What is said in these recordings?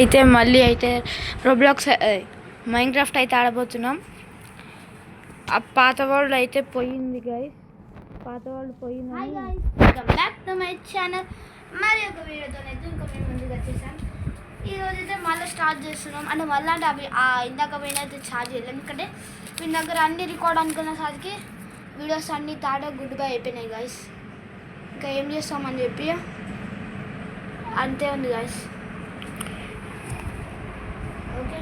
అయితే మళ్ళీ అయితే రోబ్లాక్స్ మైన్క్రాఫ్ట్ అయితే ఆడబోతున్నాం. ఆ పాత వరల్డ్ అయితే పోయింది గైస్. పాత వరల్డ్ పోయింది. Hi guys, welcome back to my channel. మరి ఒక వీడియోతో అయితే ఇంకా మేము ముందుకు వచ్చేసాం. ఈరోజు అయితే మళ్ళీ స్టార్ట్ చేస్తున్నాం. అంటే మళ్ళీ అంటే అవి ఇందాక పోయినైతే ఛార్జ్ చేయలేము, ఎందుకంటే మీ దగ్గర అన్ని రికార్డ్ అనుకున్న సరికి వీడియోస్ అన్నీ గుడ్డుగా అయిపోయినాయి గైస్. ఇంకా ఏం చేస్తామని చెప్పి అంతే ఉంది గైస్. ఓకే,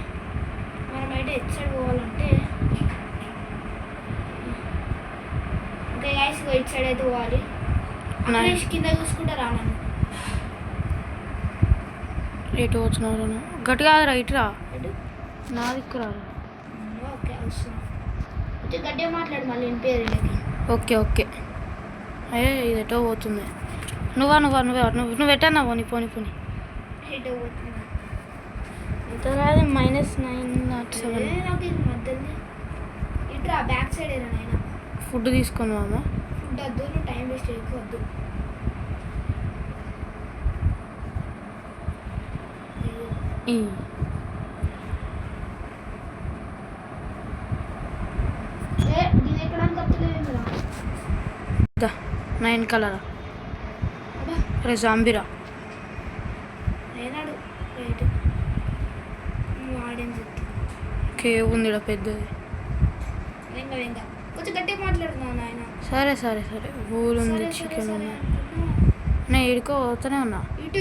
మనమైతే ఎటు సైడ్ పోవాలంటే ఓకే గైస్, ఇటు సైడ్ అయితే పోవాలి. కింద చూసుకుంటే రాను ఎటు వచ్చినారు గట్టిగా రైట్ రా, నా దిక్కు రా. ఓకే వస్తున్నా, గట్టిగా మాట్లాడు మళ్ళీ ఏం పేరు వీళ్ళకి. ఓకే ఓకే, అయ్యే ఇది ఎటో పోతుంది. నువ్వు పెట్టన్నా పోనీ పోనీ పోనీ. ఎటో పోతుంది ఎంత రాదు, -907. నాకు ఇది మధ్యలో ఇట్లా బ్యాక్ సైడ్ ఏనా నాయన. ఫుడ్ తీసుకున్నామా? ఫుడ్ వద్దు, నువ్వు టైం వేస్ట్ చేయవద్దు. దీని ఎక్కడానికి వస్తలేదు కదా. 9 కలరా? అరే జాంబీరా. నేనాడు రైట్ వాడేం చెప్తా. కేవ్ ఉంది ఇక్కడ పెద్దది. ఇంకా కొంచెం గట్టిగా మాట్లాడుతున్నాను ఆయన. సరే సరే సరే, ఊరు ఉంది, చికెన్ ఉంది. నేను ఇడుకో పోతూనే ఉన్నా. ఇటు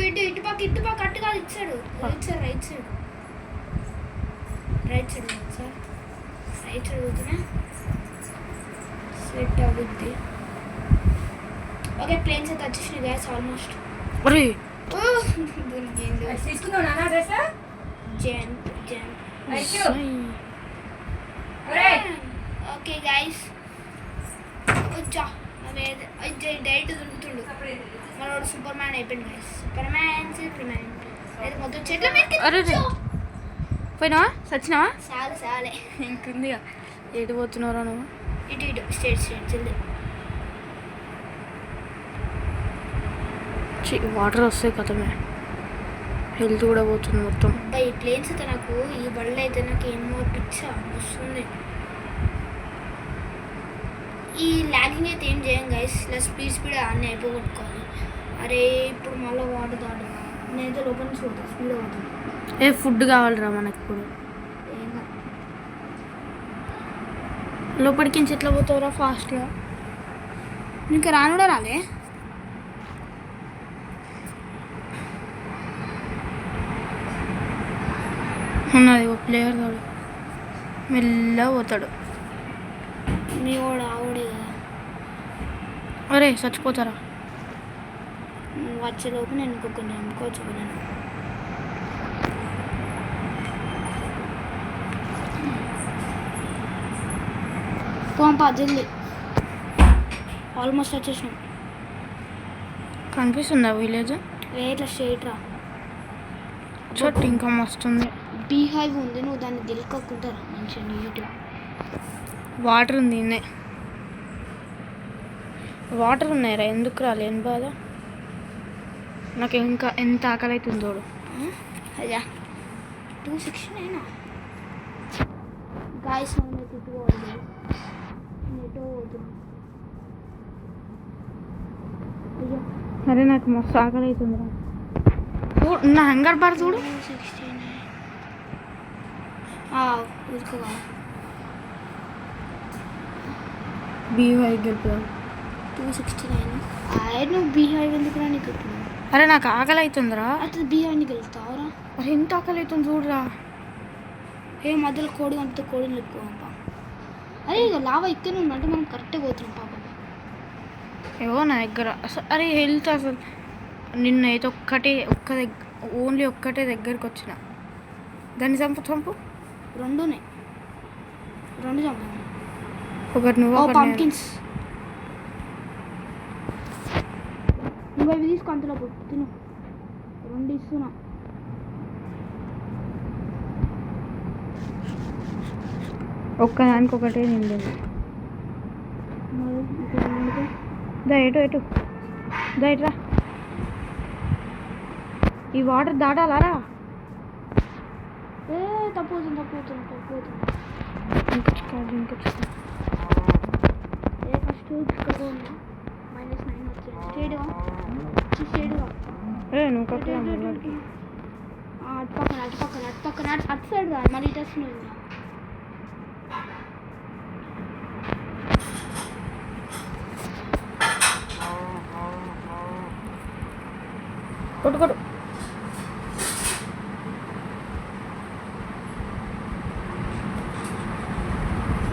పక్క కట్టు కాదు, ఇచ్చాడు right side sir. Right side పోతున్నా సెట్ అవుద్ది. ఓకే, ప్లేన్స్ అయితే వచ్చేసినాయి గ్యాస్ ఆల్మోస్ట్. అరే ఓకే గైస్, వచ్చా డైరెక్ట్ దొరుకుతుండు. మనోడు సూపర్ మ్యాన్ అయిపోయింది గైస్. సూపర్ మ్యాన్ అయితే మొత్తం చెట్ల మీద పోయినావా? సచ్చినావా? సాలే ఇంకుందిగా. ఎటు పోతున్నారా నువ్వు? ఇటు స్టేట్ జల్దీ. వాటర్ వస్తే కథమే, హెల్త్ కూడా పోతుంది మొత్తం. ఈ ప్లేన్స్ అయితే నాకు, ఈ బళ్ళు అయితే నాకు ఏమో పిచ్చ వస్తుంది. ఈ ల్యాగింగ్ అయితే ఏం చేయం గైస్, ఇలా స్పీడ్ అన్నీ అయిపోగొట్టుకోవాలి. అరే ఇప్పుడు మళ్ళీ వాటర్ దాడు, నేనైతే లోపల నుంచి పోతాను, స్పీడ్ అవుతాను. ఏ ఫుడ్ కావాలిరా మనకి ఇప్పుడు? లోపలికి ఎట్లా పోతావురా ఫాస్ట్గా? ఇంకా రాను కూడా రాలే. ఉన్నది ఒక ప్లేయర్ కాదు, మెల్లగా పోతాడు. మీ వాడు ఆవిడే కదా. అరే చచ్చిపోతారా? వచ్చేలోపు నేను ఇంకొకరిని అమ్ముకోవచ్చు కదా. పంపా జల్దీ, ఆల్మోస్ట్ వచ్చేసినాం. కనిపిస్తుందా విలేజ్? ఇట్లా స్ట్రైట్ రా, చోటు ఇంకా మస్తుంది. బీహైవ్ ఉంది, నువ్వు దాన్ని గెలుక్కుంటారా మంచిగా నీట్గా. వాటర్ ఉంది, వాటర్ ఉన్నాయిరా, ఎందుకు రాలేని బాధ. నాకు ఇంకా ఎంత ఆకలి అవుతుంది చూడు. అయ్యా 269 గాయస్, మనం తిట్టుకోవాలి. నెటో అరే నాకు మస్తు ఆకలి అవుతుందిరా. చూడు నా హంగర్ బార్ చూడు. 269 ఉరుకోవా. బీహైవ్ గెలుపుదాం. 269 నువ్వు బీహైవ్ ఎందుకు రా నీకు? అరే నాకు ఆకలి అవుతుందిరా. అయితే బీహైవ్ని గెలుస్తావురా? అరే ఎంత ఆకలి అవుతుంది చూడరా. ఏ మధ్యలో కోడి అంతా కోడిని ఎక్కువ. అరే ఇక లావా ఇక్కడ ఉందంటే మనం కరెక్ట్గా పోతున్నాం పాపం. ఏవో నా దగ్గర అసలు, అరే హెల్త్ అసలు నిన్న అయితే ఓన్లీ ఒక్కటే దగ్గరికి వచ్చిన. దాన్ని చంపు. రెండు చంపాను. ఒకటి నువ్వు, పంకిన్స్. నువ్వు అవి తీసుకు, అంతలో తిను. 2 ఇస్తున్నా. ఒక్కదానికి ఒకటే నిండింది. ఎటు దా ఇట్రా. ఈ వాటర్ దాటాలారా? పోతుంది ఇంకొచ్చు ఫస్ట్ ఇక్కడ ఉంది -9 వచ్చింది స్టేడుగా నువ్వు కట్టా అటు పక్కన అటు సైడ్ కాదు మళ్ళీ ఇటు వస్తున్నాయి కొట్టు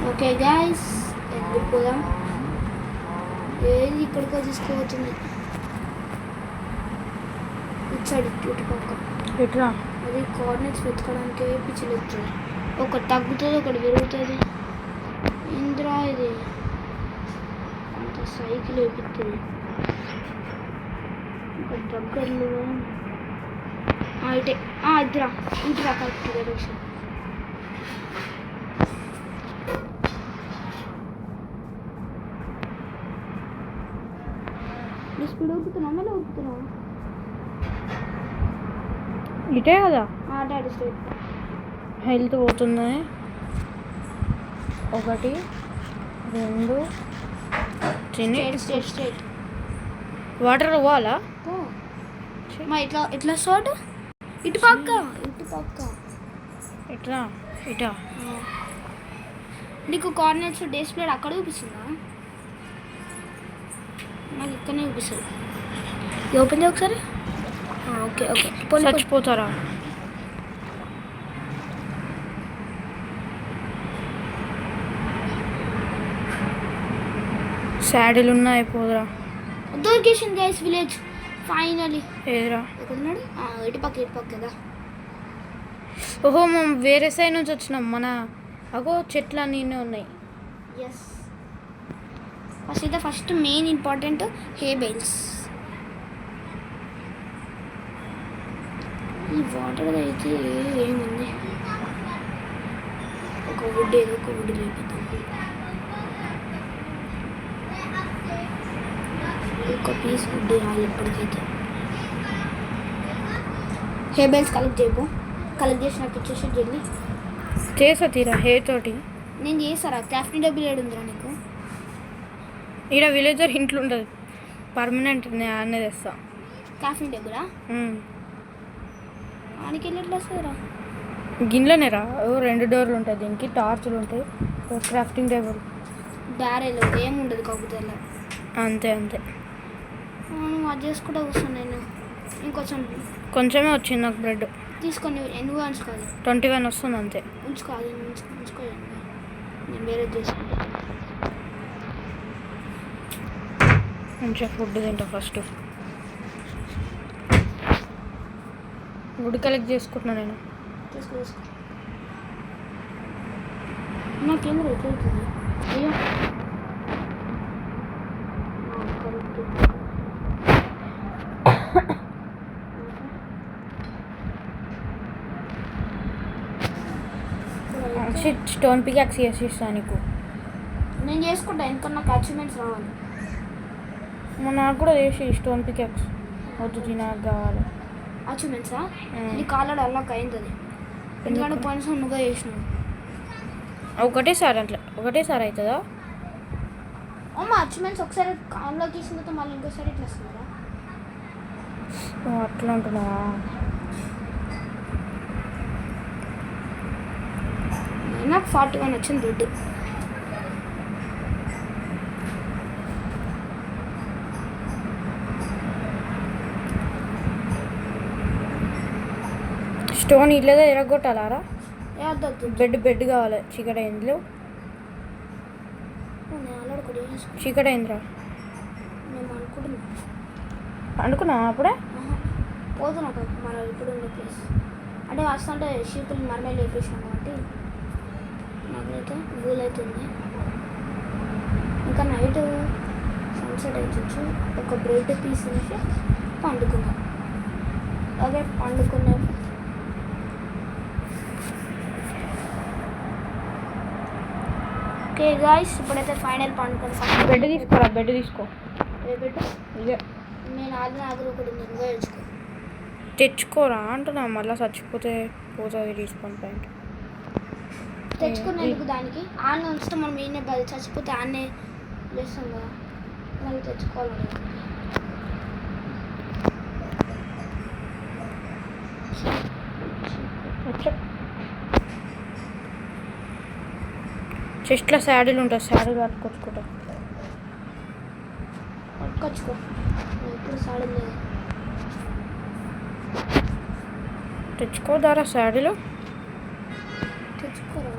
ఓకే గైస్ వెళ్ళిపోదాం ఏది ఇక్కడికో తీసుకోవచ్చింది ఇటు పక్క ఎట్లా అది కోఆర్డినేట్స్ వెతకడానికి పిచ్చిలు వచ్చాయి ఒకటి తగ్గుతుంది ఒకటి పెరుగుతుంది ఇంద్రా ఇది అంత సైకిల్ వేపిస్తుంది ఒక దగ్గరలో ఇటురా కరెక్ట్ డైరెక్షన్ నువ్వు స్పీడ్ ఊపుతున్నావు మళ్ళీ ఊపుతున్నావు ఇటే కదా డాడీ స్ట్రైట్ హెల్త్ పోతుంది 1 2 తిని స్ట్రైట్ వాటర్ పోవాలా మా ఇట్లా షార్ట్ ఇటు పక్క ఎట్లా ఇటా నీకు కోఆర్డినేట్స్ డిస్ప్లే అక్కడ చూపిస్తుందా నాకు ఇక్కడనే చూపిస్తుంది ఓపెన్ చేయ ఒకసారి ఓకే చచ్చిపోతారా శాడిల్ ఉన్నాయి పోదురా దొరికేసింది గైస్ విలేజ్ ఫైనలీ ఏదిరా ఎక్కడున్నాడు ఇటు పక్క కదా ఓహో మనం వేరే సైడ్ నుంచి వచ్చినాం మన అగో చెట్లు అన్నీ ఉన్నాయి ఎస్ ఫస్ట్ మెయిన్ ఇంపార్టెంట్ హే బేల్స్ ఈ వాటర్ అయితే ఏముంది ఒక వుడ్ లేపిద్దాం ఒక పీస్ వుడ్ రాలి ఇప్పటికైతే హే బేల్స్ కలెక్ట్ చేసి నాకు ఇచ్చేసి జల్లి చేసా తీరా హే తోటి నేను చేస్తారా క్రాఫ్టింగ్ డబ్బులు ఏడుందిరా నీకు ఈడ విలేజర్ ఇంట్లో ఉంటుంది పర్మనెంట్ అన్నీ తెస్తా క్రాఫ్టింగ్ డబ్బులా ఆనికి వెళ్ళి వస్తుందిరా గిన్నెనేరా 2 డోర్లు ఉంటాయి దీనికి టార్చులు ఉంటాయి క్రాఫ్టింగ్ టేబుల్ బ్యారెల్ ఏముండదు కాకపోతే అంతే నువ్వు అది చేసుకుంటా కూర్చోను నేను కొంచెమే వచ్చింది నాకు బ్రెడ్ తీసుకొని నువ్వు ఉంచుకోవాలి 21 వస్తుంది అంతే ఉంచుకోవాలి నేను వేరే చేసుకుంటా మంచిగా ఫుడ్ తింటా ఫస్ట్ వుడ్ కలెక్ట్ చేసుకుంటున్నా నేను తీసుకో నాకేం అవుతుంది అయ్యో స్టోన్ పికాక్స్ చేసిస్తాను నీకు నేను చేసుకుంటా ఎందుకన్నా నాకు అచీవ్మెంట్స్ రావాలి నాకు కూడా చేసి స్టోన్ పికాక్స్ వద్దు నాకు కావాలి అచీవ్మెంట్సా నీకు ఆల్రెడీ అన్లాక్ అయింది ఎందుకంటే పోయినసారి నువ్వుగా చేసినావు ఒకటేసారి అవుతుందా అమ్మ అచీవ్మెంట్స్ ఒకసారి అన్లాక్ చేసిన తర్వాత మళ్ళీ ఇంకోసారి ఇట్లా వస్తుందా అట్లా అంటున్నావా నాకు 41 వచ్చింది రెడ్ స్టోన్ ఇట్లేదా ఎరగొట్టాలారా వద్దు బెడ్ కావాలి చీకటి అయిందిలో చీకటి అయిందిరా నేను అనుకున్నావా అప్పుడే పోతున్నా మన ఇప్పుడు ఉండే ప్లేస్ అంటే వస్తుంటే షీపులు మనమే లేపేసినాం కాబట్టి నాకైతే వీలవుతుంది ఇంకా నైట్ సన్సెట్ అవుతుంది ఒక బ్రెడ్ పీస్ వేసి పండుకున్నాం అదే పండుకున్నాం ఓకే గాయ్స్ ఇప్పుడైతే ఫైనల్ పండుకున్నాం బెడ్ తీసుకోరా బెడ్ తీసుకో ఏ బెడ్ ఇదే నేను ఆగ్రహం ఒకటి నువ్వే తెచ్చుకో తెచ్చుకోరా అంటున్నా మళ్ళీ చచ్చిపోతే పోతుంది తీసుకొని పాయింట్ తెచ్చుకుని ఎందుకు దానికి ఆన్నే ఉంచితే మనం ఈయన బలి చచ్చిపోతే ఆన్నే లేస్తాం కదా మళ్ళీ తెచ్చుకోవాలి చెస్ట్లో శాడీలు ఉంటాయి, శాడీలు పట్టుకొచ్చుకుంటా. పట్టుకొచ్చుకో ఎప్పుడు సాడీ లేదు. తెచ్చుకోదారా శాడీలు? తెచ్చుకోరా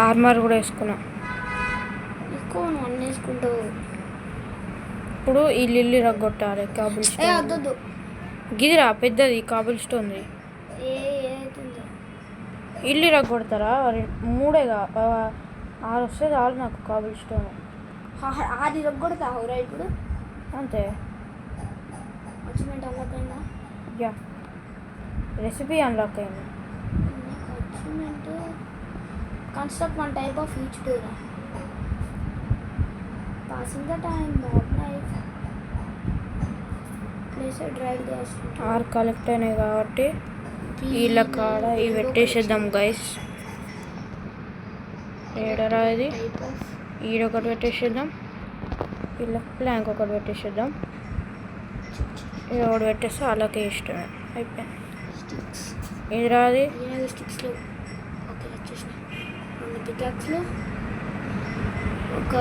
ఆర్మర్ కూడా వేసుకున్నా. ఎక్కువ నువ్వు అన్నీ వేసుకుంటావు. ఇప్పుడు ఈ లిల్లీ రగ్గొట్టాలి కాబుల్ స్టోన్. వద్దు గిదిరా పెద్దది కాబుల్ స్టోన్ది. ఏదైతుందో ఇల్లు రగ్గొడతారా? 3 6 వస్తే చాలు నాకు కాబుల్ స్టోన్. 6 రగ్గొడతావురా ఇప్పుడు? అంతే. అచీవ్మెంట్ అన్లాక్ అయిందా? యా, రెసిపీ అన్లాక్ అయింది. Achievement construct 1 type of each door. Passing the time, mob knife. Place a dried gas. 6 collect అయినాయి కాబట్టి వీళ్ళ కాడ ఇవి పెట్టేసేద్దాం గైస్. ఏడరా ఇది? ఈడొకటి పెట్టేసేద్దాం, ఇలా ప్లాంక్ ఒకటి పెట్టేసేద్దాం. ఇది ఒకటి పెట్టేస్తే అలాగే ఇష్టమే అయిపోయింది. ఇది రాది స్టిక్స్లో ఓకే వచ్చేసిన 2 పికాక్స్లో ఒక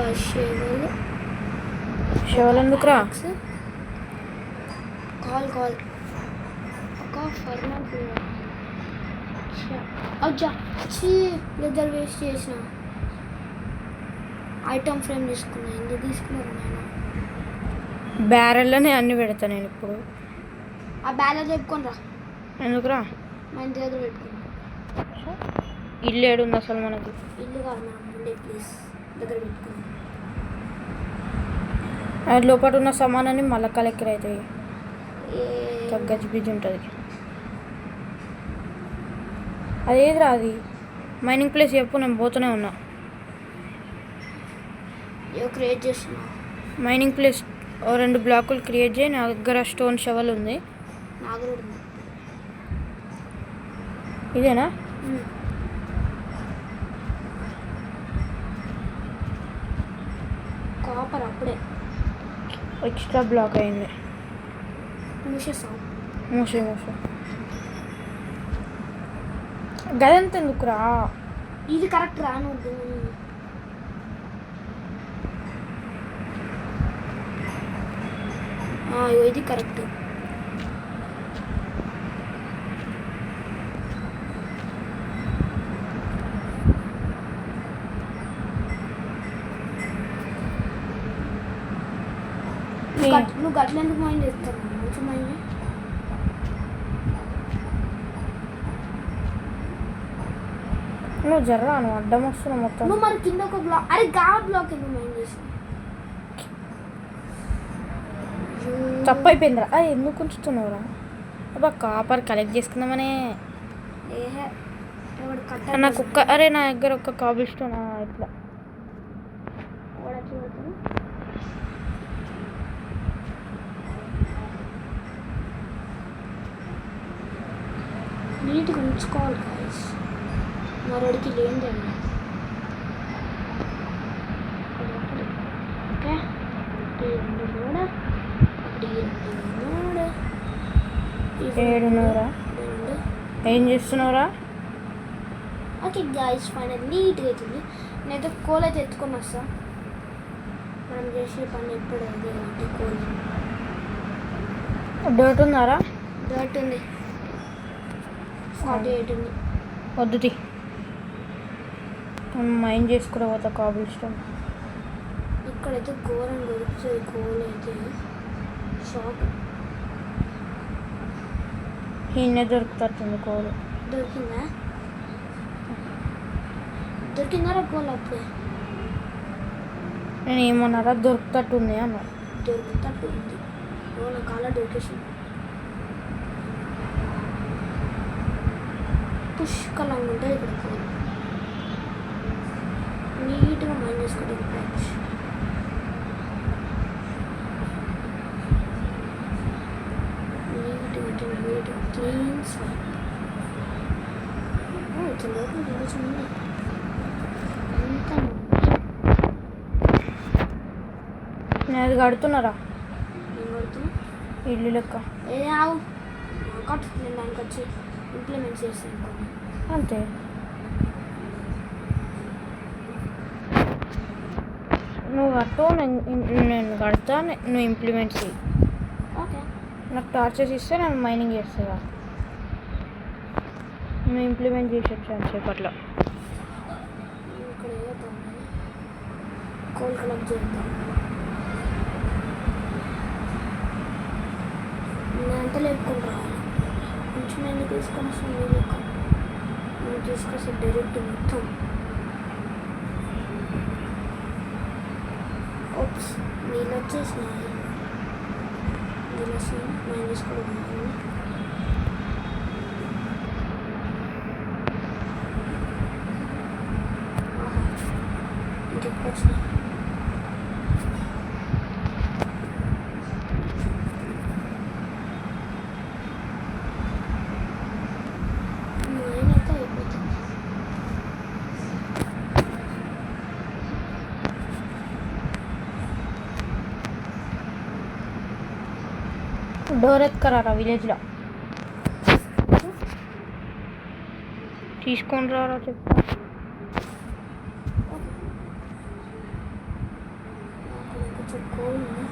షెవల్ ఎందుకురా? కాల్ ఒక ఫర్మన్ అచ్చా లెదర్ వేస్ట్ చేసిన ఐటమ్ ఫ్రేమ్ తీసుకున్నా. ఎందుకు తీసుకున్నాను నేను? బ్యారెల్లోనే అన్నీ పెడతా నేను ఇప్పుడు. ఆ బ్యాలెట్ చెప్పుకొని రా. ఎందుకురా? మా ఇంటి దగ్గర పెట్టుకున్నా. ఇల్లు ఏడుంది అసలు మనకి? ఇల్లు కాదు మనం ఉండే ప్లేస్ దగ్గర పెట్టుకున్నాం. అది లోపల ఉన్న సామానాన్ని మళ్ళీ కలెక్టర్ అవుతాయి, గజ్జిబిజ్జి ఉంటుంది. అదేదిరా అది? మైనింగ్ ప్లేస్ చెప్పు, నేను పోతూనే ఉన్నా. క్రియేట్ చేస్తున్నా మైనింగ్ ప్లేస్ 2 బ్లాకులు క్రియేట్ చేయి. నా దగ్గర స్టోన్ షవల్ ఉంది. ఇదేనా? కాపర్ అప్పుడే ఎక్స్ట్రా బ్లాక్ అయింది. మూసేసాం. మూసే గదంత ఎందుకురా? ఇది కరెక్ట్ రా. నువ్వు ఇది కరెక్ట్. నువ్వు గట్ల ఎందుకు మైండ్ చేస్తావు? మంచి మైండ్. నువ్వు జర్రా, నువ్వు అడ్డం వస్తున్నావు మొత్తం. నువ్వు మరి కింద ఒక బ్లాక్, అరే బ్లాక్ ఎందుకు మైండ్ చేసావు? తప్పు అయిపోయిందిరా. అది ఎందుకు ఉంచుతున్నావురా? అబ్బా కాపర్ కలెక్ట్ చేసుకుందామనే. నాకు అరే నా దగ్గర ఒక్క కాబుల్ స్టోన్ ఇట్లా నీట్గా ఉంచుకోవాలి గాయస్. మరోడికి లేనిదండి. ఓకే, 2 కూడా 7 ఏం చేస్తున్నావురా? ఓకే గాయస్, ఫైనల్ నీట్గా అవుతుంది. నేనైతే కోల్ అయితే ఎత్తుకొని వస్తా. మనం చేసే పని ఎప్పుడు అదే అంటే కోల్. డర్ట్ ఉన్నారా? డర్ట్ ఉంది, 48 ఉంది. వద్దుది, మైండ్ చేసుకుని పోతా కాబుల్ స్టోన్. ఇక్కడైతే ఘోరం దొరుకుతుంది కోల్ అయితే. షాక్. ఈయనే దొరుకుతుంది కోల్. దొరికిందా కోల్? అప్పుడే నేను ఏమన్నారా? దొరుకుతట్టుంది అన్నా. దొరుకుతట్టు ఉంది. నా కాల దొరికేసి పుష్కలంగా ఉంటుంది ఇక్కడ కోల్. నీట్గా మైండ్ చేసుకుంటే ప్యాచ్. నీట్గా క్లీన్ స్వైప్. వచ్చింది అంతా నేను అది కడుతున్నారా నేను కొడుతున్నా ఇల్లు లెక్క ఏ ఆవు కట్టు నేను దానికి వచ్చి ఇంప్లిమెంట్ చేస్తాను అంతే నువ్వు కట్టు నేను కడతా నువ్వు ఇంప్లిమెంట్ చేయి ఓకే నాకు టార్చర్స్ ఇస్తే నేను మైనింగ్ చేస్తా నువ్వు ఇంప్లిమెంట్ చేసి వచ్చాను సేపట్లో ఇక్కడ ఏదో కోల్ కలెక్ట్ చేద్దాం నేనంతా లేపుకొని రావాలి కొంచెం ఎందుకు తీసుకొని వస్తాను నువ్వు తీసుకొస్తే డైరెక్ట్ మొత్తం ఓప్స్ నీళ్ళు వచ్చేసినాయి నీళ్ళు వస్తాయి నేను తీసుకోవడం ఇంకెప్పుడు వచ్చినాయి నేనైతే అయిపోతుంది డోర్ ఎత్తుకరారా విలేజ్లో తీసుకొని రారా చెప్తా కొంచెం కోల్ ఉంది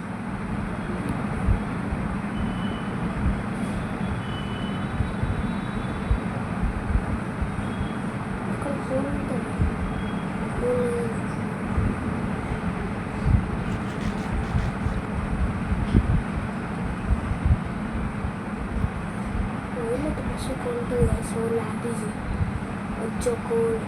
అక్కడ కోల్ ఉంటుంది కోల్ ఫస్ట్ కోల్ ఉంటుంది కదా సో ల్యాబ్ ఈజీ వచ్చే కోల్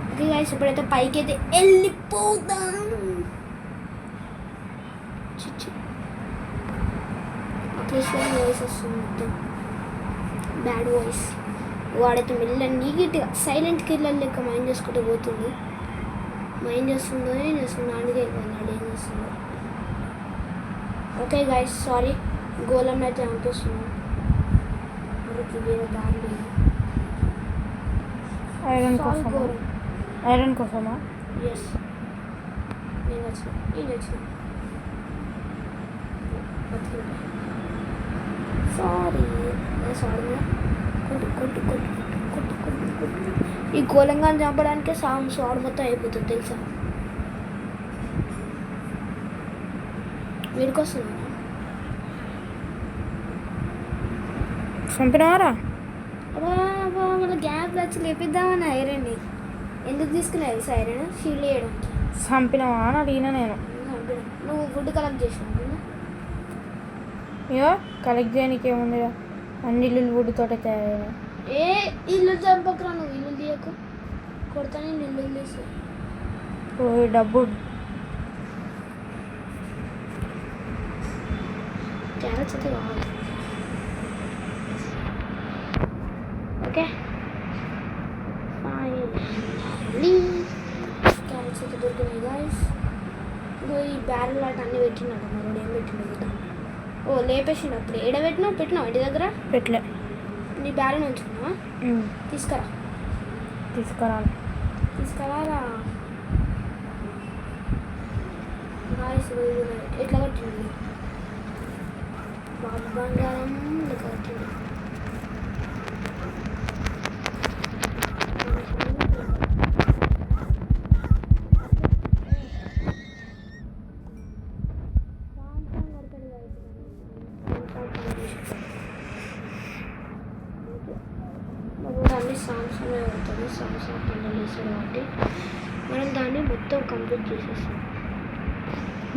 ఓకే గైస్ ఇప్పుడైతే పైకి అయితే వెళ్ళిపోదాం వాయిస్ వస్తుంది మొత్తం బ్యాడ్ వాయిస్ వాడైతే మెల్ల నీట్గా సైలెంట్ కిల్లర్ లెక్క మైండ్ చేసుకుంటూ పోతుంది మైండ్ చేస్తుందో ఏం చేస్తుందో అందుకే వెళ్ళిపోయినాడు ఏం చేస్తుందో ఓకే గైస్ సారీ గోళం అయితే అనిపిస్తున్నాం మనకి వేరే దారి లేదు ఐరన్ కోసమా ఎస్ నేను వచ్చిన నేను వచ్చిన సారీ సారీ కొట్టు కొట్టు కొట్టు కొట్టు కొట్టు కొట్టు ఈ గోళంగాన్ని చంపడానికే స్వాడ్ మొత్తం అయిపోతుంది తెలుసా వీడికి వస్తున్నారా చంపినవారా మళ్ళీ గ్యాప్ వచ్చి లేపిద్దామని ఐరన్ని ఎందుకు తీసుకున్నావు ఐరన్ షీల్డ్ వేయడానికి చంపినవా అని అడిగినా నేను నువ్వు ఫుడ్ కలెక్ట్ చేసినావు ఇయో కలెక్ట్ చేయడానికి ఏముంది అన్ని ఇల్లు వుడ్తో తయారైన ఏ ఇల్లు చంపకరా నువ్వు ఇల్లు తీయకు కొడతానే ఇల్లు తీసి ఓ డబ్బు క్యారెట్స్ అయితే కావాలి ఓకే ఫైనల్లీ క్యారెట్స్ అయితే దొరికినాయి గాయస్ ఇంకో ఈ బ్యారెల్ ఆట అన్నీ పెట్టినాడు మరోడు ఏం పెట్టిండు కదా ఓ లేపేసిండు అప్పుడు ఏడ పెట్టినావు ఇంటి దగ్గర పెట్టలే నీ బ్యారెల్ ఉంచుకున్నావా తీసుకురా తీసుకురారా గాయస్ ఎట్లా కట్టింది బాబు బంగారం లెక్క కట్టింది అన్ని సాంగ్స్లో ఉంటుంది సాంగ్స్ పండుగ వేస్తాడు కాబట్టి మనం దాన్ని మొత్తం కంప్లీట్ చేసేస్తాం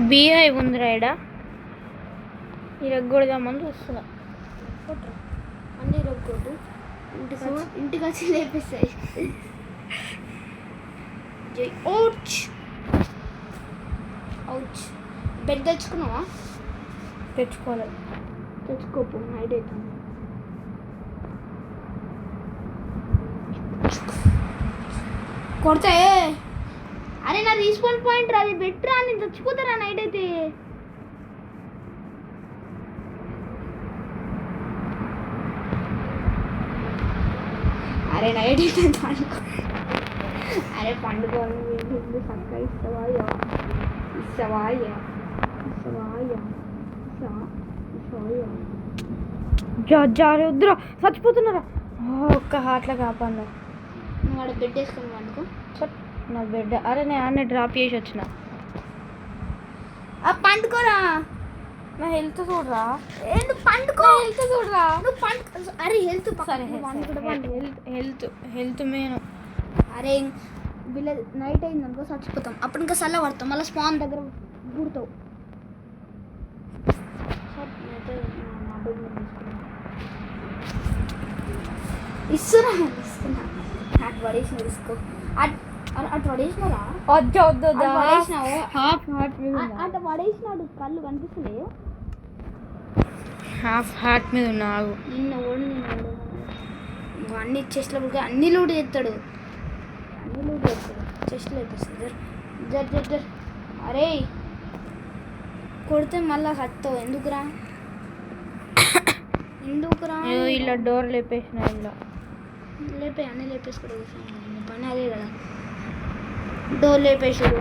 బిఐ ఉందిరా ఇడ ఇరగొడదామని చూస్తున్నా అన్నీ రొగ్గొట్టు ఇంటికి వచ్చి లేపేస్తాయి ఔచ్ ఔచ్ బెడ్ తెచ్చుకున్నావా తెచ్చుకోలేదు తెచ్చుకోపు నైట్ అవుతుంది కొడితే అరే నా రీస్పాన్ పాయింట్ రా, అది బెట్రా, నేను చచ్చిపోతారా నైట్ అయితే. అరే నైట్ అయితే పండుకో. అరే పండుకోవాలి చక్కగా ఇస్తావాయా ఇస్తావాయా ఇస్తావాయా ఇస్తావాయా. జారే వద్దురా, చచ్చిపోతున్నారా. ఒక్క హార్ట్లో కాపాడు. నువ్వు ఆడ బెడ్ వేసుకుని పండుకో. నా బెడ్, అరే నేను అన్నీ డ్రాప్ చేసి వచ్చిన. పండుకోరా, నా హెల్త్ చూడరా. నువ్వు పండుకో, హెల్త్ చూడరా. నువ్వు పండుకో. అరే హెల్త్ సరే హెల్త్ హెల్త్ మెయిన్. అరే వీళ్ళ నైట్ అయింది అనుకో చచ్చిపోతాం, అప్పుడు ఇంకా చల్ల పడతాం, మళ్ళీ స్పాన్ దగ్గర గుడతావు. ఇస్తున్నా అటు పడేసిన తీసుకో. అటు పడేసినారా? వద్దు వద్దు పడేసినావు హాఫ్ హార్ట్ మీద అటు పడేసినాడు, కళ్ళు కనిపిస్తుంది. హాఫ్ హార్ట్ మీద ఉన్నావు. నిన్న అన్ని చెస్ట్లో అన్ని లూట్ చేస్తాడు, అన్ని లూట్ చేస్తాడు. చెస్ట్లో అయితే జర్ జర్ జర్. అరే కొడితే మళ్ళా హత్తావు, ఎందుకురా ఎందుకురా. ఇలా డోర్ లేపేసిన, ఇలా లేపే అన్నీ లేపేసుకోవడం పని అదే కదా. డోర్ లేపేసాడు.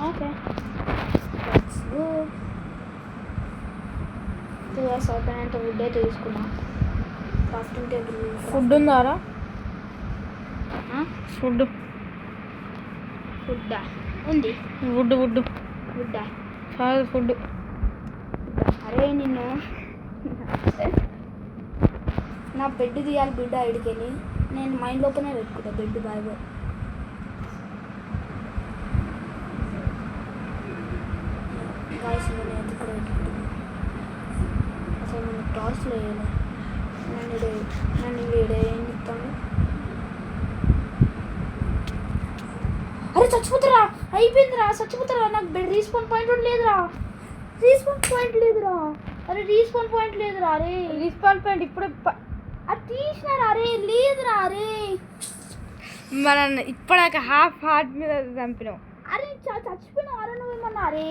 ఓకే సౌకర్యంత వుడ్ అయితే తీసుకున్నా. క్రాఫ్టింగ్ టేబుల్ ఫుడ్ ఉందారా? ఫుడ్ ఫుడ్డా ఉంది. వుడ్ వుడ్ ఫుడ్డా కాదు ఫుడ్. అరే నిన్ను నా బెడ్ తీయాలి బిడ్డ, ఇడికెళ్ళి నేను మైండ్ లోపలనే పెట్టుకుంటా బెడ్ బాయ్ బాయ్. గాయస్ నేను అయితే ఇక్కడ పెట్టుకుంటాను. అసలు నేను టాస్లో వేయాలి. నన్ను ఏం చెప్తాను. అరే చచ్చిపోతారా, అయిపోయిందిరా, చచ్చిపోతారా. నాకు బెడ్ రీస్పాన్ పాయింట్ కూడా లేదురా, రీస్పాన్ పాయింట్ లేదురా. అరే రీస్పాన్ పాయింట్ లేదురా. అరే రీస్పాన్ పాయింట్ ఇప్పుడు అది తీసినారా. అరే లేదురా. అరే మనం ఇప్పటిదాకా హాఫ్ హార్ట్ మీద చంపినాం. అరే చచ్చిపోయినా. అరే నువ్వేమన్నా. అరే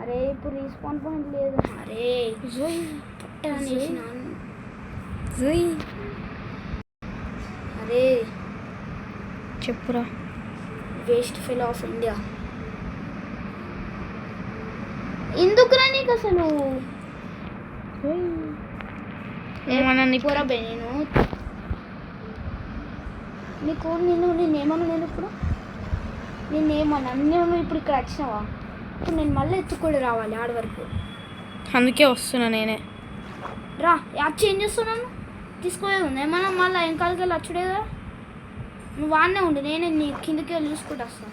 అరే ఇప్పుడు రీస్పాన్ పాయింట్ లేదు. అరే పట్టేసినాను. అరే చెప్పురా. Waste fellow of India. ఎందుకురా నీకు అసలు పోరాబే. నేను నీకు నేనేమన్నా, నేను ఇప్పుడు నేనేమన్నా నేను ఇప్పుడు ఇక్కడ వచ్చినావా? ఇప్పుడు నేను మళ్ళీ ఎత్తుకొని రావాలి ఆడ వరకు. అందుకే వస్తున్నా నేనే. రా యాడ్ చేంజ్ చేస్తున్నాను, తీసుకోలేదు ఉంది ఏమన్నా. మళ్ళీ వెనకాలకి వెళ్ళి వచ్చుడే కదా. నువ్వు వాడినే ఉండు, నేనే నీ కిందకి వెళ్ళి చూసుకుంటూ వస్తాను.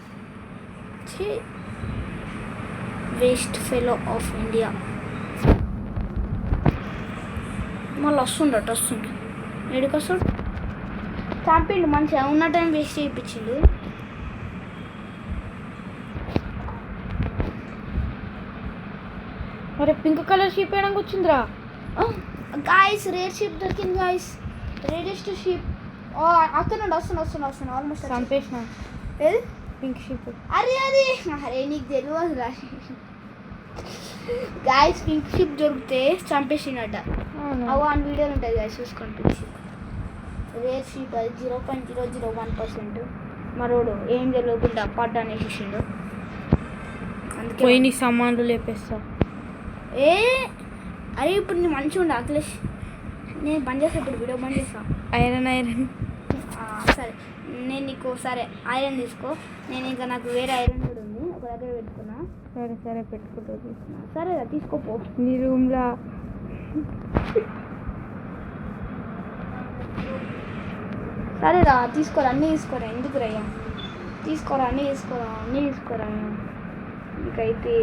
Waste fellow of India. మళ్ళీ వస్తుండే ఏడికి వస్తాడు. చంపిండు మంచిగా, ఉన్న టైం వేస్ట్ చేయించిండు. అరే పింక్ కలర్ షీప్ వేయడానికి వచ్చిందిరా. గాయస్ రేర్ షీప్ దొరికింది గాయస్, రేరెస్ట్ షీప్. వస్తున్నా ఆల్మోస్ట్ చంపేసిన. ఏది పింక్ షీప్. అరే అరే నీకు తెలియదు రా గాయస్. పింక్ షీప్ దొరికితే చంపేసినట్ట. అవు ఆ వీడియోలు ఉంటుంది గాయస్, చూసుకోండి. పింక్ షీప్ రేర్ షీప్, అది 0.001%. మరోడు ఏం తెలియకుండా పడ్డ అనేసిండు. అందుకే పోయి నీ సామాన్లు లేపేస్తా. అరే ఇప్పుడు నేను మంచిగా ఉండు అఖిలేష్. నేను బంద్ చేస్తా ఇప్పుడు, వీడియో బంద్ చేస్తా. ఐరన్ సరే నేను నీకు సరే ఐరన్ తీసుకో. నేను ఇంకా నాకు వేరే ఐరన్ కూడా ఉంది, ఒక దగ్గర పెట్టుకున్నా. సరే పెట్టుకుంటా, తీసుకున్నా. సరే తీసుకోపో. నీ రూమ్లో సరేరా తీసుకోరా, అన్నీ తీసుకోరా. ఎందుకు రయ్యా తీసుకోరా, అన్నీ తీసుకోరా. నీకైతే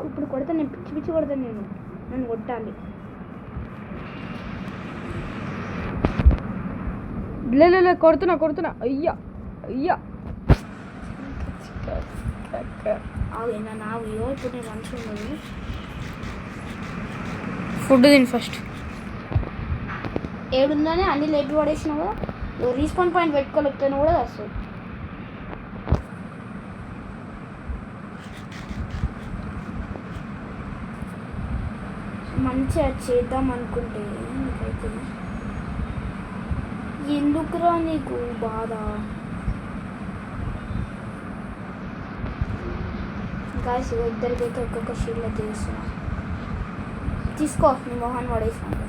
ఇప్పుడు కొడితే నేను పిచ్చి కొడతాను. నన్ను కొట్టాలి. కొడుతున్నా. అయ్యా అవునా నాకు ఇప్పుడు నేను మంచిగా ఉండదు. ఫుడ్ తిని ఫస్ట్. ఏడుందని అన్ని లేపి పడేసినా కూడా రీస్పాన్ పాయింట్ పెట్టుకోలేకపోయినా కూడా వస్తుంది. మంచిగా చేద్దాం అనుకుంటే నీకైతే ఎందుకురా నీకు బాధ? గాయస్ ఇద్దరికైతే ఒక్కొక్క షీల్లో చేస్తున్నా. తీసుకో నీ మొహాన్ని పడేసిన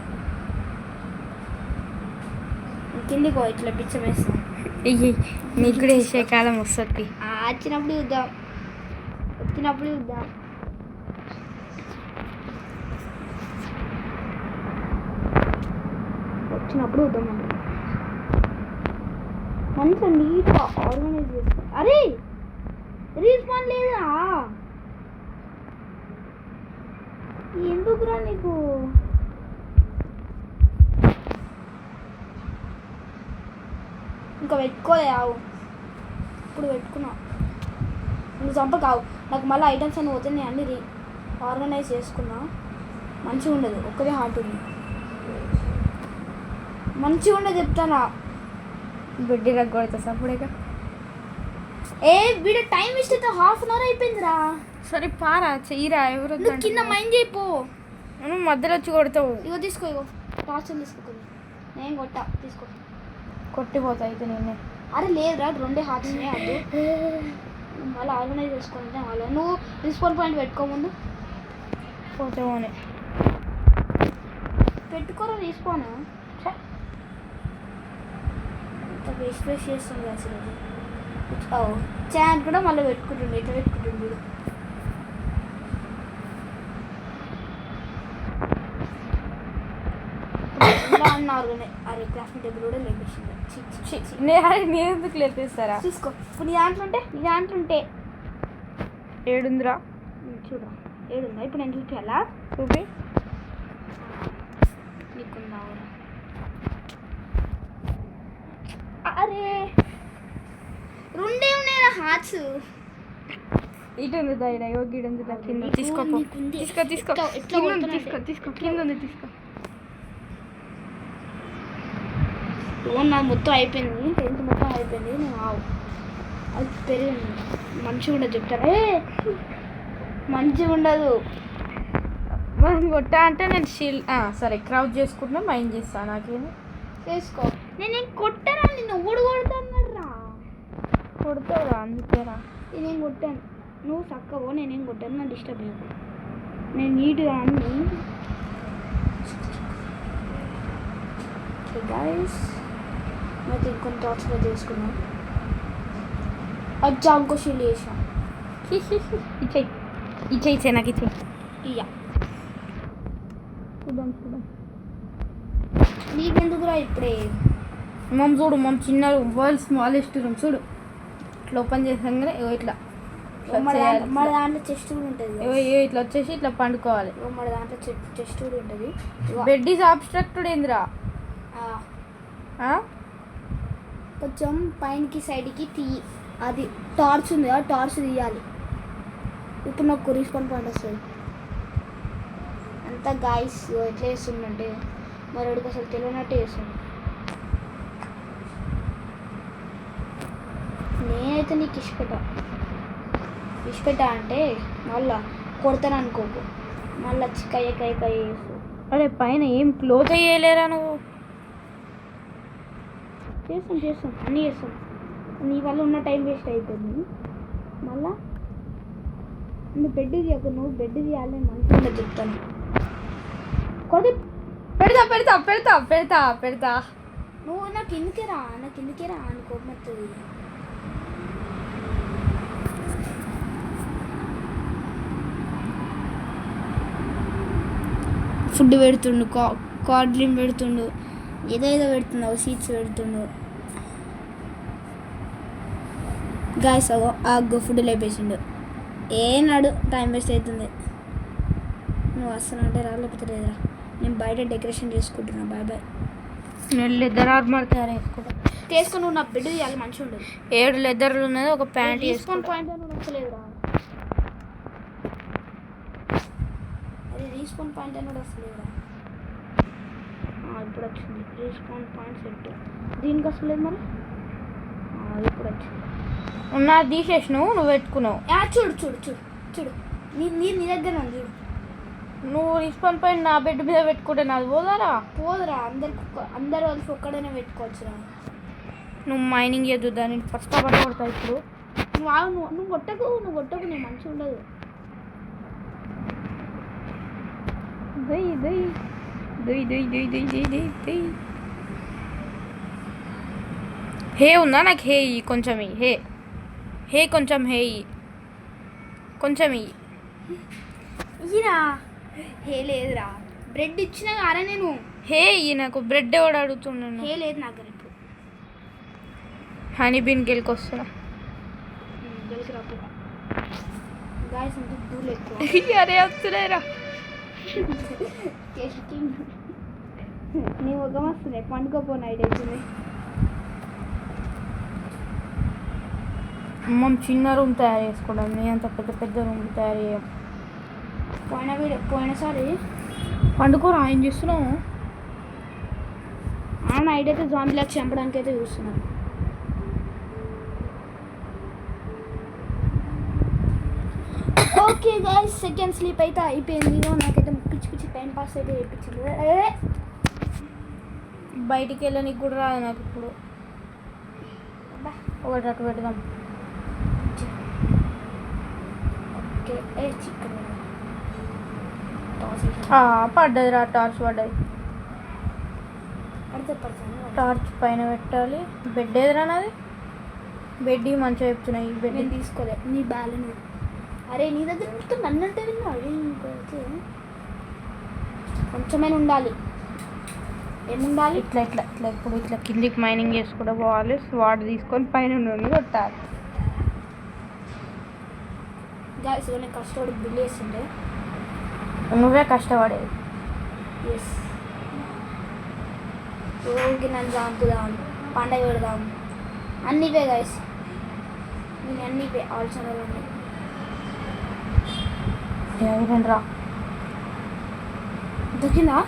కిందికో ఇట్లా పిచ్చం వేస్తాం. నీకు కూడా వేసే కాలం వస్తుంది. వచ్చినప్పుడు చూద్దాం, వచ్చినప్పుడు చూద్దాం. వచ్చినప్పుడు చూద్దాం. మంచిగా నీట్గా ఆర్గనైజ్ చేసుకో. అరే రీస్పాన్ లేదా? ఎందుకురా నీకు? ఇంకా పెట్టుకోలే ఆవు. ఇప్పుడు పెట్టుకున్నా. నువ్వు చంపకావు. నాకు మళ్ళీ ఐటమ్స్ అని పోతే నేను అన్ని ఆర్గనైజ్ చేసుకున్నా. మంచిగా ఉండదు, ఒక్కదే హార్ట్ ఉంది. మంచిగా ఉండదు చెప్తానా. బిడ్డి రగ్గొడతా సప్పుడేగా. వీడియో టైం వేస్ట్ అయితే 1/2 అవర్ అయిపోయిందిరా. సరే పారా చెయ్యిరా. ఎవరు కింద మైండ్ చేయిపో. నువ్వు మధ్యలో వచ్చి కొడతావు. ఇగో తీసుకో, ఇగో టార్చర్ తీసుకో. నేను కొట్టా, తీసుకో. కొట్టిపోతా అయితే నేనే. అరే లేదురా, 2 హార్ట్స్ అది మళ్ళీ ఆర్గనైజ్ చేసుకుంటే వాళ్ళు. నువ్వు రిస్పాన్ పాయింట్ పెట్టుకోముందు పోతామని పెట్టుకోరా. రిస్పాన్ వేస్ట్ వేస్ట్ చేస్తుంది అసలు. చాన్ కూడా మళ్ళీ పెట్టుకుంటుండే, ఇట్లా పెట్టుకుంటుండే. అరే క్రాఫ్టింగ్ టేబుల్ కూడా లేపేసింది. నేను ఎందుకు లేపేస్తారా? తీసుకో. ఇప్పుడు నీ దాంట్లో ఉంటే ఏడుందిరా చూడరా. ఏడుందా? ఇప్పుడు నేను చూపించాలా? చూపి. నీకుందా? అరే 2 ఉన్నాయా హార్ట్స్? ఇటు ఉంది దైడా. యోగి ఉంది కింద. తీసుకో తీసుకో తీసుకో తీసుకో. కింద ఉంది తీసుకో. నాకు మొత్తం అయిపోయింది. 10th మొత్తం అయిపోయింది. నేను అది పెరిగింది. మంచిగా ఉండదు చెప్తారా? మంచిగా ఉండదు. మనం కొట్టా అంటే నేను సరే క్రౌడ్ చేసుకుంటున్నా. మైండ్ చేస్తాను. నాకేమి చేసుకో. నేనేం కొట్టారా? నిన్ను ఓడి కొడతానరా. కొడతావురా అందుకేరా. నేనేం కొట్టాను. నువ్వు చక్కవో. నేనేం కొట్టాను. నా డిస్టర్బ్ అయ్యాను. నేను నీట్గా అన్ని గైస్ అయితే ఇంకొన్ని థాట్స్లో చేసుకున్నాం. అచ్చా ఇంకో షీల్ చేసాం. ఇచ్చే నాకు ఇచ్చే. ఇయ్యా చూద్దాం. నీకెందుకురా ఇప్పుడే? మమ్ చూడు, మమ్ చిన్న రూమ్, వరల్డ్ స్మాలెస్ట్ రూమ్ చూడు. ఇట్లా ఓపెన్ చేసాగానే ఇట్లా మన దాంట్లో చెస్ట్ కూడా ఉంటుంది. ఇట్లా వచ్చేసి ఇట్లా పండుకోవాలి. మన దాంట్లో చెస్ట్ కూడా ఉంటుంది. బెడ్ ఈజ్ అబ్స్ట్రక్టెడ్ ఏందిరా? కొంచెం పైనకి సైడ్కి తీయి. అది టార్చ్ ఉంది, ఆ టార్చ్ తీయాలి. ఇప్పుడు నాకు రీస్పాన్ పాయింట్ వస్తుంది. అంతా గాయస్ ఎట్లా చేస్తుందంటే మరొకటి అసలు తెలియనట్టే చేస్తుంది. నేనైతే నీకు ఇష్టపెట్టా అంటే మళ్ళా కొడతాను అనుకోకు. మళ్ళీ కయ్య చేస్తావు. అరే పైన ఏం క్లోజ్ అయ్యేలేరా నువ్వు? చేస్తాం అన్నీ చేస్తాం. నీ వల్ల ఉన్న టైం వేస్ట్ అయిపోయింది. మళ్ళా నువ్వు బెడ్ తీయకు. నువ్వు బెడ్ తీయాలి మంచిగా చెప్తాను. కొడి పెడతా. నువ్వు నాకు ఎందుకే రా అని కోపం వస్తుంది. ఫుడ్ పెడుతుండు, కార్డ్రీమ్ పెడుతుండు, ఏదో పెడుతున్నావు, సీట్స్ పెడుతుండు. గాయస్ ఫుడ్ లేపేసిండు. ఏనాడు టైం వేస్ట్ అవుతుంది. నువ్వు వస్తున్నా అంటే రా, లేకపోతే లేదురా. నేను బయట డెకరేషన్ చేసుకుంటున్నా. బాయ్. నేను లెదర్ ఆర్మర్ తయారు చేసుకుని నువ్వు నా బెడ్ తీయాలి. మంచిగా ఉండదు. 7 లెదర్లు ఉన్నది, ఒక ప్యాంట్ వేసుకొని పాయింట్ నచ్చలేదురా. రీస్పాన్ పాయింట్ అని కూడా వస్తుంది కదా. ఇప్పుడు వచ్చింది రీస్పాన్ పాయింట్ సెట్. దీనికి వస్తలేదు మరి. ఇప్పుడు వచ్చింది. నా తీసేసినావు, నువ్వు పెట్టుకున్నావు. చూడు చూడు చూడు చూడు, నీ దగ్గర ఉంది చూడు. నువ్వు రీస్పాన్ పాయింట్ నా బెడ్ మీద పెట్టుకుంటే నాది పోదారా? పోదురా, అందరు వాళ్ళకి ఒక్కడనే పెట్టుకోవచ్చురా. నువ్వు మైనింగ్ చేయద్దు, దాన్ని ఫస్ట్ పడతా. ఇప్పుడు నువ్వు కొట్టకు నేను మంచిగా ఉండదు. హే ఉందా? నాకు హే ఇయ్యి కొంచెం. హే కొంచెం హే ఇయ్యి, కొంచెం ఇయ్యి. ఇయ్యరా. హే లేదురా, బ్రెడ్ ఇచ్చినా కారా నేను. హే ఇయ్యి నాకు. బ్రెడ్ ఎవడు అడుగుతున్నాను? హే లేదు నాకు ఇప్పుడు. Honey been గెలికొస్తున్నా. గాయస్ అంటే దూలు ఎక్కువ. అరే వస్తున్నాయిరా. నీ ముఖం వస్తున్నాయి, పండుకోపోయిన ఐడియా అవుతుంది. మనం చిన్న రూమ్ తయారు చేసుకోవడం, నేను అంత పెద్ద పెద్ద రూమ్ తయారు చేయం. పోయినసారి పండుకోరా, ఏం చేస్తున్నావు? నైట్ అయితే జాంబీలకు చంపడానికి అయితే చూస్తున్నాను. ఓకే గైస్, సెకండ్ స్లీప్ అయితే అయిపోయింది. నాకైతే పిచ్చి పిచ్చి టైం పాస్ అయితే చేయించింది. బయటికి వెళ్ళడానికి కూడా రాదు నాకు ఇప్పుడు. ఒకటి అటు పెడదాం. ఓకే చికెన్ పడ్డది రా, టార్చ్ పడ్డది. టార్చ్ పైన పెట్టాలి. బెడ్ ఏదిరా నాది? బెడ్ మంచిగా చెప్తున్నాయి. ఈ బెడ్ నేను తీసుకోలే, నీ బ్యాలెన్. అరే నీ దగ్గర మొత్తం నన్నంటే విన్నాడు. కొంచెమైనా ఉండాలి. ఏముండాలి? ఇట్లా ఇట్లా ఇట్లా ఇప్పుడు ఇట్లా కిందికి మైనింగ్ చేసుకుంటూ పోవాలి. స్వాడ్ తీసుకొని పైన నుండి కొట్టాలి. గాయస్ నేను కష్టపడి బిల్ చేస్తుంటే నువ్వే కష్టపడేది. ఎస్, రోజుకి నన్ను చంపుదాం, పండగ పెడదాం, అన్నీవే గాయస్. నేను అన్నీవే ఆలోచనలు ఉన్నాయి. రా దొరికిందా?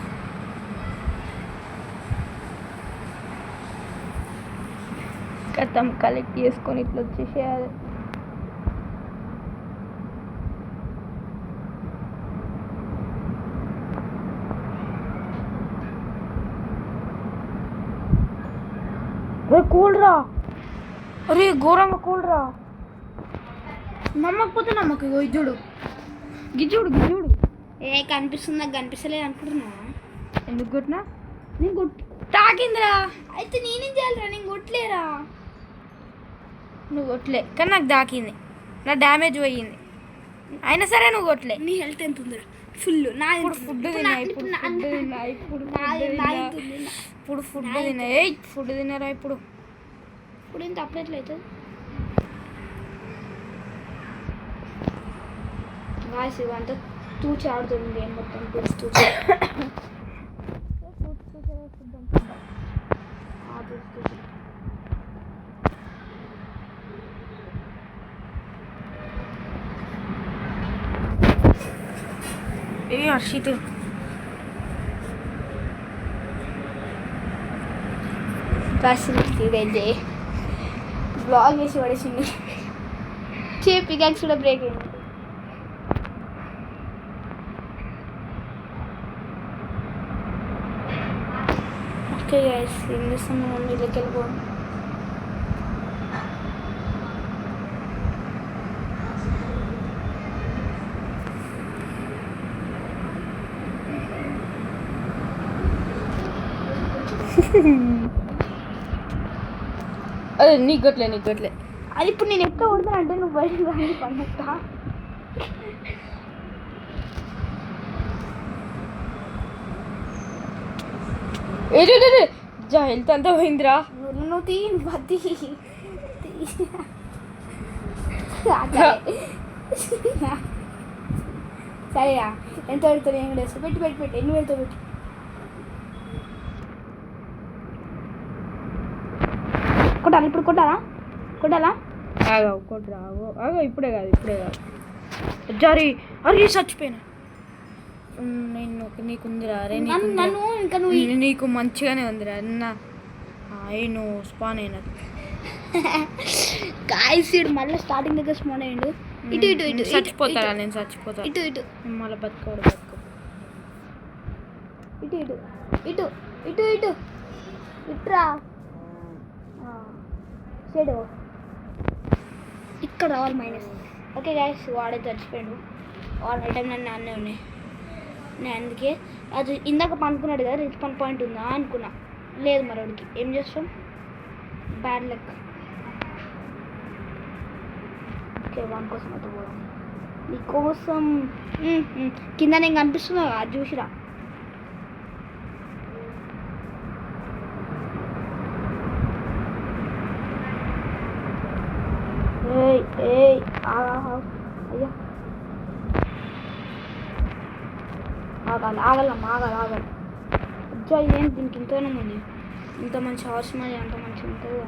కథం కలెక్ట్ చేసుకొని ఇట్లా వచ్చేసేయాలి. రే కూల్రా, అరే ఘోరంగా కూల్రా. నమ్మకపోతే నమ్మకు. ఇగో ఇజ్జుడు గిజ్జుడు గిజ్జుడు. కనిపిస్తుంది, నాకు కనిపిస్తలేదు అనుకుంటున్నా. ఎందుకు కొట్టినా? నేను తాకిందిరా. అయితే నేనేం చేయాలిరా? నేను కొట్టలేరా? నువ్వు కొట్టలే, కానీ నాకు దాకింది. నా డ్యామేజ్ పోయింది. అయినా సరే నువ్వు కొట్టలే. నీ హెల్త్ ఎంత ఉందిరా? ఫుల్. నా ఇప్పుడు ఫుడ్ తిన్నా, ఇప్పుడు ఫుడ్ తిన్నా. ఫుడ్ తిన్నారా? ఇప్పుడు ఎంత అప్పుడెట్లా అవుతుంది? గాయస్ ఇవంతా తూచి ఆడుతుంది గేమ్ మొత్తం. హర్షిత్ ఇదైతే బ్లాగ్ చేసి పడేసింది. పికాక్స్ కూడా బ్రేక్ అయింది. ఓకే గైస్, ఏం చేస్తున్నాం? మమ్మీలోకి వెళ్ళిపోండి. అదే నీకు గట్లే అది ఇప్పుడు నేను ఎక్కడ కొడతానంటే నువ్వు బయటకు రాని పండగ. జా హెల్త్ అంతా పోయిందిరా. నువ్వు తీయండి బతి. సరేయా, ఎంత పెడతాను? ఏం లేదు, పెట్టి ఎన్ని వెళ్తావు పెట్టి. కొట్టాలి ఇప్పుడు? కొట్టాలా? కొట్టరా. ఇప్పుడే కాదు. జరి అరే చచ్చిపోయినా. నేను నీకుందిరా అరే నన్ను ఇంకా నువ్వు నీకు మంచిగానే ఉందిరా నా అయిను స్పాన్ అయినది గాయస్ ఇడు మళ్ళీ స్టార్టింగ్ దగ్గర స్పాన్ అయ్యిండు. ఇటు ఇటు ఇటు చచ్చిపోతారా నేను చచ్చిపోతా ఇటు ఇటు మళ్ళీ బతుకోడు ఇటు ఇటు ఇటు ఇటు ఇటు ఇట్రా సైడ్ ఇక్కడ రావాలి మైనస్. ఓకే గాయస్ వాడే చచ్చిపోయాడు. వాడు ఐటమ్ నన్ను అన్నీ ఉన్నాయి. నేను అందుకే అది ఇందాక పనుకున్నాడు కదా రిస్పాన్ పాయింట్ ఉందా అనుకున్నా. లేదు మరోడికి ఏం చేస్తాం బ్యాడ్ లక్. ఓకే వాని కోసం అయితే పోదాం. నీకోసం కింద నేను కనిపిస్తున్నా అది చూసిరా. ఏయ్ అయ్యా ఆగలమ్మా ఆగాలి. అజ్జా ఇదేంటి దీనికి ఇంతనే ఉంది. ఇంత మంచి హార్స్ మరి అంత మంచిగా ఉంటుంది.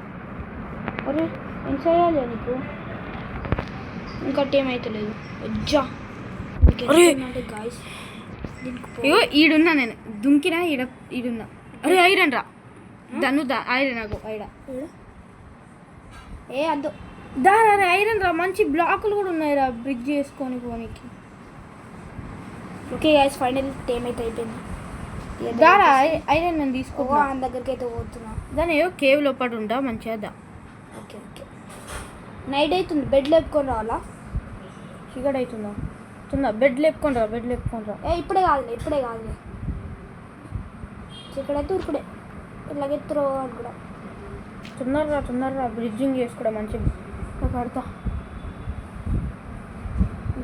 అరే ఏం చేయాలి నీకు ఇంకా టైం అయితే లేదు. అజ్జా అంటే గాయస్ అయ్యో ఈడున్నా నేను దుంకినా ఈడున్నా. అరే ఐరన్ రా దన్ను ఐరన్ నాకు ఏ అద్దు దాని ఐరన్ రా మంచి బ్లాకులు కూడా ఉన్నాయి రా బ్రిడ్జ్ చేసుకొని పోనీకి. ఓకే గైస్ ఫైనల్ టైం అయితే అయిపోయింది. దారా ఐరన్ నేను తీసుకో ఆయన దగ్గరికి అయితే పోతున్నా. దాని ఏదో కేవ్ లోపల ఉంటా మంచిగా దా. ఓకే ఓకే నైట్ అవుతుంది బెడ్ లేపుకొని రావాలా? చీకటి అవుతుందా బెడ్ లేపుకొని రా. ఇప్పుడే కాదులే చీకడైతే ఇప్పుడే ఇలాగెత్తురో అని కూడా తొందరగా బ్రిడ్జింగ్ చేసుకోవడం మంచిది పడతా.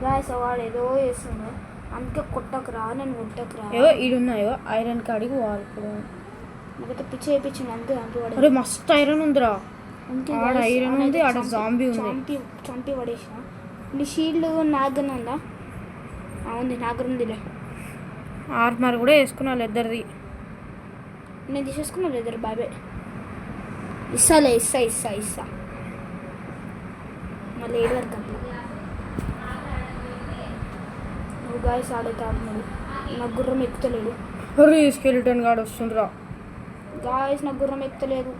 గాయస్ వాడు ఏదో చేస్తున్నాడు అందుకే కొట్టకురా నేను కొట్టకురా. ఏవో ఈడున్నాయో ఐరన్ కాడికి పోవాలి ఇప్పుడు. నాకైతే పిచ్చి వేయించింది అంతే చంపి అరే మస్తు ఐరన్ ఉందిరా. ఆడ ఐరన్ ఉంది ఆడ జాంబీ ఉంది. చంపి పడేసిన. నీ షీల్డ్ నాగన ఉందా? ఉంది నాగర ఉందిలే. ఆర్మర్ కూడా వేసుకున్నా లెదర్ది. నేను తీసేసుకున్నా లెదర్ బాబాయ్. ఇస్తా మళ్ళీ 7 వరకు అంతే. నువ్వు గాయస్ ఆడైతే ఆడుతున్నాడు. నాకు గుర్రం ఎక్కుతలేడు. అరే స్కెలిటన్ గాడు వస్తుండ్రా గాయస్ నాకు గుర్రం ఎక్కుతలేదు.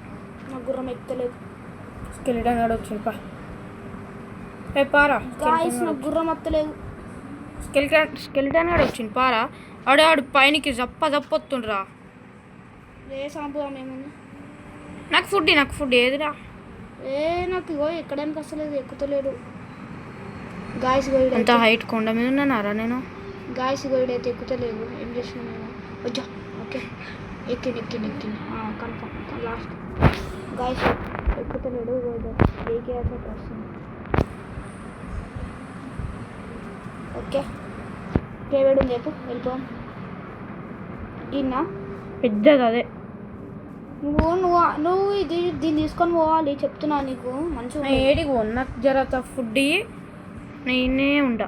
స్కెలిటన్ గాడు వచ్చింది పారా. గాయస్ నాకు గుర్రం ఎత్తలేదు. స్కెలిటన్ గాడు వచ్చింది పారా. ఆడు పైనకి జప్పొత్తుండ్రా. ఏ సాంపుదాం ఏమన్నా. నాకు ఫుడ్ ఏదిరా. నాకు ఇగో ఎక్కడానికి అసలు ఎక్కుతలేడు. గాయస్ గోయిడ్ అంత హైట్ కొండ మీద ఉన్నానారా నేను. గాయస్ గోయిడ్ అయితే ఎక్కుతలేదు. ఏం చేసినా నేను వచ్చా. ఓకే ఎక్కింది కన్ఫర్మ్ లాస్ట్. గాయస్ ఎక్కుతలేడు ఏకే అయితే వస్తుంది. ఓకే కేవేడు చెప్పు వెళ్ళిపోం. ఇన్నా పెద్దది అదే. నువ్వు దీన్ని తీసుకొని పోవాలి చెప్తున్నా నీకు మంచిగా. ఏడికి నాకు జరంత ఫుడ్ నేనే ఉంటా.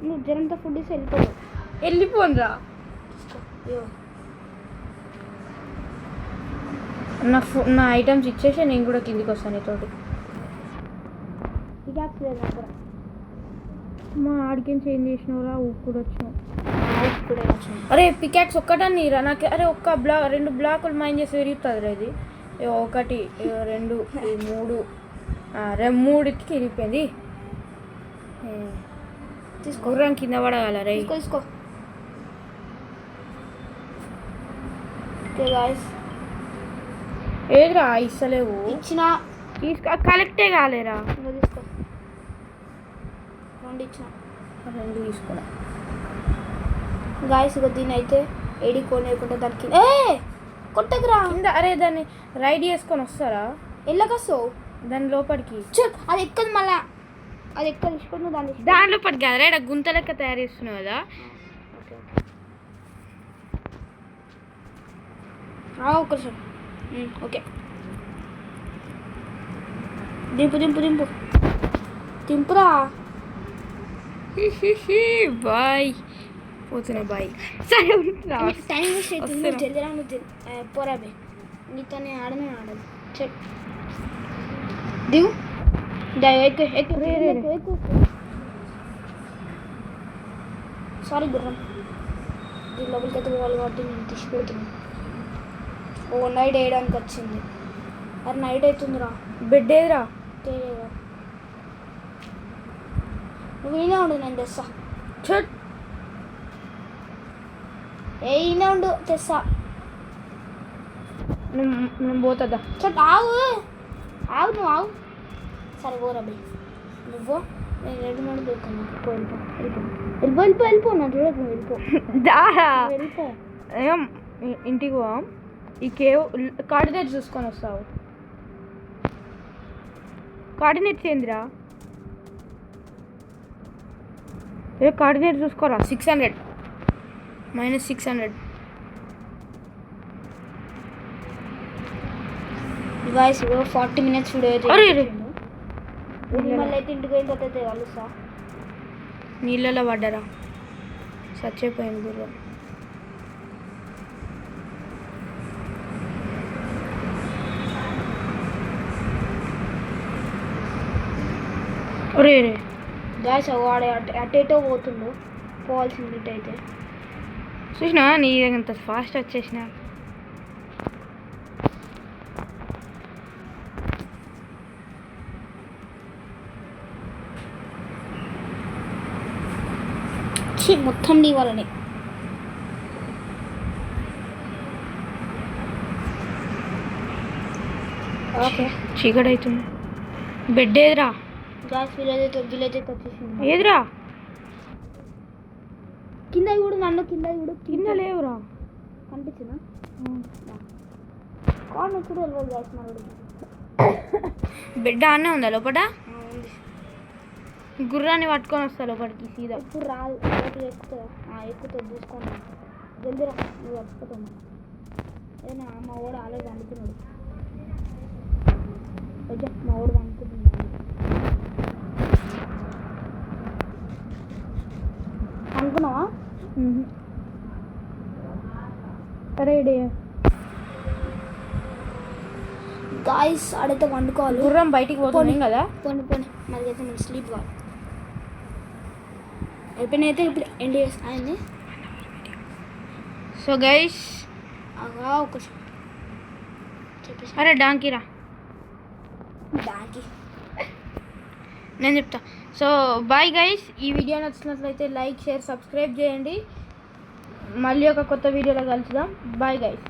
నువ్వు జరంత ఫుడ్ ఇస్తే వెళ్ళిపోనురా. నా ఐటమ్స్ ఇచ్చేసి నేను కూడా కిందికి వస్తాను నీతోటి. మా ఆడికేం చేంజ్ చేసినవరా ఊప్పుడు వచ్చినావు. అరే పికాక్స్ ఒక్కటని రా నాకు. అరే ఒక్క 2 బ్లాకులు మైండ్ చేసి విరుగుతుంది రా. ఇది 1 2 3కి విరిగిపోయింది. గుర్రం కింద పడగల రే. తీసుకో ఏదిరా ఇస్తలేవు. ఇచ్చిన కలెక్టే కాలేరా. తీసుకో 2 ఇచ్చిన 2 తీసుకున్నా. గాయస్ దీన్ని అయితే ఏడి కొనేయకుండా దానికి కొట్టకురా కింద. అరే దాన్ని రైడ్ చేసుకొని వస్తారా? ఎల్లకొస్తావు దాని లోపలికి. అది ఎక్కదు మళ్ళా. అది ఎక్కడ తీసుకున్నావు దాని లోపలికి కదరా. ఇక్కడ గుంత లెక్క తయారు చేస్తున్నావు కదా. ఒక్క నిమిషం. ఓకే దింపురా. బాయ్ పోతున్నా బాయ్. సరే టైం వేస్ట్ అవుతుంది. జల్దీ రా నువ్వు పోరాబే. నీతోనే ఆడనే ఆడదు. చెప్ దిగు ఎక్కు. సారీ గుర్రం దీని లోపలికి అయితే పోవాలి కాబట్టి నేను తీసి పెడుతున్నాను. ఓ నైట్ వేయడానికి వచ్చింది. అరే నైట్ అవుతుందిరా. బెడ్ ఏదిరా? తెలియదు. నువ్వు ఈయనే ఉండు, నేను తెస్తా. చట్ ఈయనే ఉండు, తెస్తా. నేను పోతుందా? చట్ ఆగు ఆగు, నువ్వు ఆగు. సరే పోరా బై, నువ్వు నేను రెడీమేడ్ దొరుకుతాను. వెళ్ళిపో వెళ్ళిపో వెళ్ళిపో వెళ్ళిపో వెళ్ళిపో నా చూడకు, వెళ్ళిపో దారా వెళ్ళిపో. ఏం ఇంటికి పో. ఈ కేవ్ కోఆర్డినేట్స్ చూసుకొని వస్తావు. కోఆర్డినేట్స్ ఏందిరా? ఏ కోఆర్డినేట్ చూసుకోరా. 600 -600. వాయిస్ 40 minutes వీడియో అయితే అరే రే. మళ్ళీ అయితే ఇంటికి పోయిన తర్వాత అయితే కలుస్తా. నీళ్ళలో పడ్డరా, చచ్చిపోయింది గుర్రం. అరే రే. గాయస్ వాడు అటేటో పోతుండు, పోవాల్సింది అయితే. చూసినా నీ అంత ఫాస్ట్ వచ్చేసిన. మొత్తం నీ వాళ్ళని. ఓకే చీకటి అవుతుంది. బెడ్ ఏదిరా? గాయస్ విలేజ్ అయితే వచ్చేసింది. ఏదిరా? కింద చూడు, నన్ను కింద చూడు. కింద లేవురా. కనిపించిందా? కాల్ ఎప్పుడు వెళ్ళదు గాయస్ మనోడికి. బెడ్ ఆనే ఉందా లోపల? ఉంది. గుర్రాన్ని పట్టుకొని వస్తా లోపలికి సీదా. ఇప్పుడు రాదు, ఎక్కుతా చూసుకోండి. జల్దిరా, నువ్వు వచ్చిపోతావు. ఏదైనా మా వాడు ఆల్రెడీ వండుకున్నాడు. మా వాడు వండుకుంటున్నాడు. అనుకున్నావా? అరే గాయస్ ఆడైతే వండుకోవాలి. గుర్రం బయటికి పోతుంది కదా. పోనీ మనకైతే మన స్లీప్ కావాలి. అయిపోయినైతే ఇప్పుడు ఎండ్ చేస్తాను. సో గైస్, ఒక చెప్పేసి అరే డాంకీరా, దానికి నేను చెప్తా. So bye guys. ఈ వీడియో నచ్చినట్లయితే లైక్, షేర్, సబ్స్క్రైబ్ చేయండి. మళ్ళీ ఒక కొత్త వీడియోలో కలుద్దాం. Bye guys.